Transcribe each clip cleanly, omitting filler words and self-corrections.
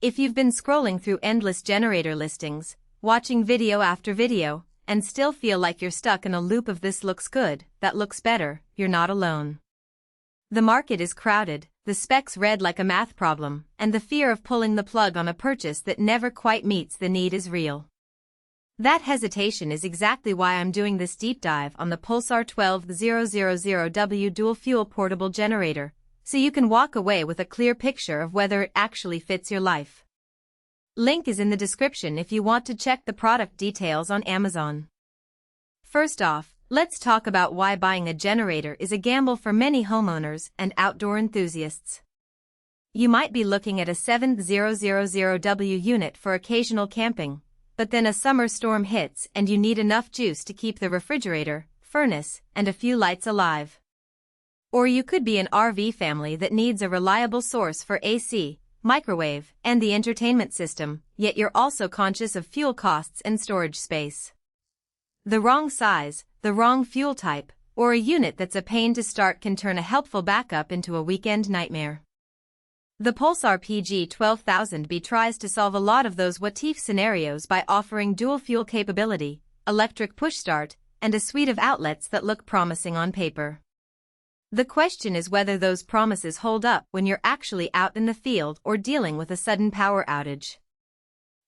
If you've been scrolling through endless generator listings, watching video after video, and still feel like you're stuck in a loop of this looks good, that looks better, you're not alone. The market is crowded, the specs read like a math problem, and the fear of pulling the plug on a purchase that never quite meets the need is real. That hesitation is exactly why I'm doing this deep dive on the Pulsar 12000W dual-fuel portable generator, so you can walk away with a clear picture of whether it actually fits your life. Link is in the description if you want to check the product details on Amazon. First off, let's talk about why buying a generator is a gamble for many homeowners and outdoor enthusiasts. You might be looking at a 7000W unit for occasional camping, but then a summer storm hits and you need enough juice to keep the refrigerator, furnace, and a few lights alive. Or you could be an RV family that needs a reliable source for AC, microwave, and the entertainment system, yet you're also conscious of fuel costs and storage space. The wrong size, the wrong fuel type, or a unit that's a pain to start can turn a helpful backup into a weekend nightmare. The Pulsar PG12000B tries to solve a lot of those what-if scenarios by offering dual-fuel capability, electric push-start, and a suite of outlets that look promising on paper. The question is whether those promises hold up when you're actually out in the field or dealing with a sudden power outage.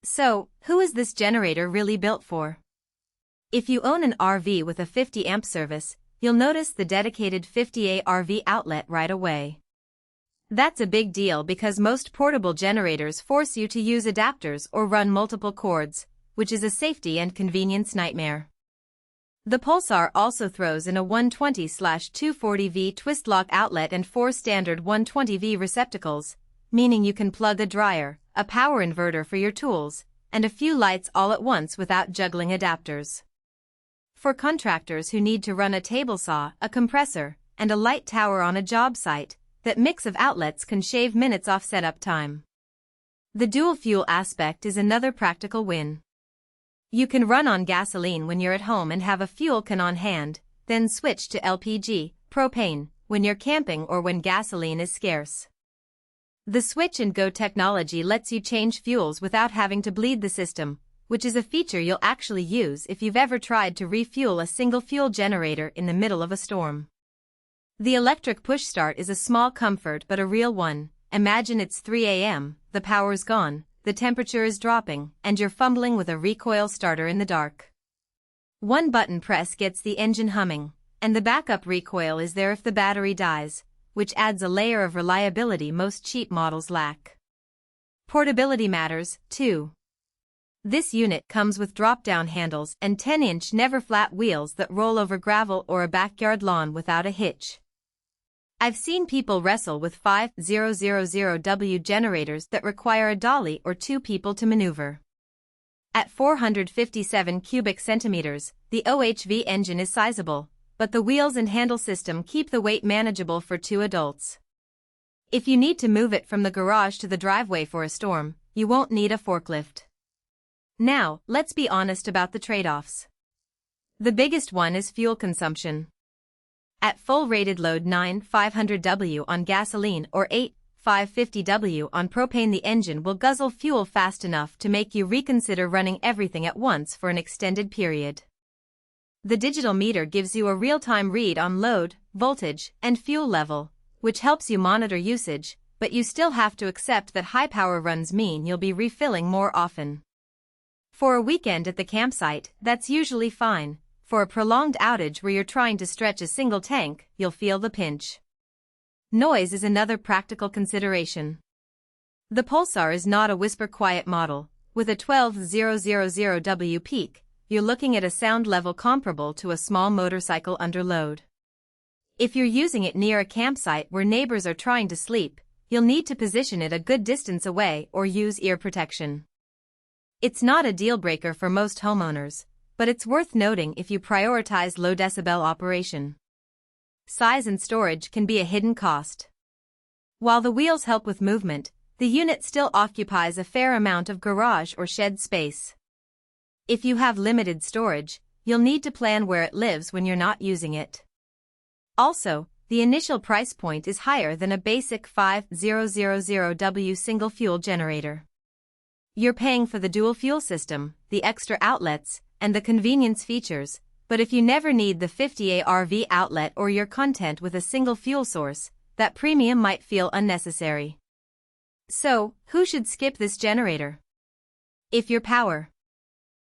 So, who is this generator really built for? If you own an RV with a 50 amp service, you'll notice the dedicated 50A RV outlet right away. That's a big deal because most portable generators force you to use adapters or run multiple cords, which is a safety and convenience nightmare. The Pulsar also throws in a 120/240V twist lock outlet and 4 standard 120V receptacles, meaning you can plug a dryer, a power inverter for your tools, and a few lights all at once without juggling adapters. For contractors who need to run a table saw, a compressor, and a light tower on a job site, that mix of outlets can shave minutes off setup time. The dual-fuel aspect is another practical win. You can run on gasoline when you're at home and have a fuel can on hand, then switch to LPG, propane, when you're camping or when gasoline is scarce. The switch-and-go technology lets you change fuels without having to bleed the system, which is a feature you'll actually use if you've ever tried to refuel a single-fuel generator in the middle of a storm. The electric push start is a small comfort but a real one. Imagine it's 3 a.m., the power's gone, the temperature is dropping, and you're fumbling with a recoil starter in the dark. One button press gets the engine humming, and the backup recoil is there if the battery dies, which adds a layer of reliability most cheap models lack. Portability matters, too. This unit comes with drop-down handles and 10-inch never-flat wheels that roll over gravel or a backyard lawn without a hitch. I've seen people wrestle with 5000W generators that require a dolly or 2 people to maneuver. At 457 cubic centimeters, the OHV engine is sizable, but the wheels and handle system keep the weight manageable for 2 adults. If you need to move it from the garage to the driveway for a storm, you won't need a forklift. Now, let's be honest about the trade-offs. The biggest one is fuel consumption. At full rated load 9,500W on gasoline or 8,550W on propane, the engine will guzzle fuel fast enough to make you reconsider running everything at once for an extended period. The digital meter gives you a real-time read on load, voltage, and fuel level, which helps you monitor usage, but you still have to accept that high power runs mean you'll be refilling more often. For a weekend at the campsite, that's usually fine. For a prolonged outage where you're trying to stretch a single tank, you'll feel the pinch. Noise is another practical consideration. The Pulsar is not a whisper-quiet model. With a 12000W peak, you're looking at a sound level comparable to a small motorcycle under load. If you're using it near a campsite where neighbors are trying to sleep, you'll need to position it a good distance away or use ear protection. It's not a deal-breaker for most homeowners, but it's worth noting if you prioritize low-decibel operation. Size and storage can be a hidden cost. While the wheels help with movement, the unit still occupies a fair amount of garage or shed space. If you have limited storage, you'll need to plan where it lives when you're not using it. Also, the initial price point is higher than a basic 5000W single-fuel generator. You're paying for the dual fuel system, the extra outlets, and the convenience features, but if you never need the 50 ARV outlet or you're content with a single fuel source, that premium might feel unnecessary. So, who should skip this generator? If you're power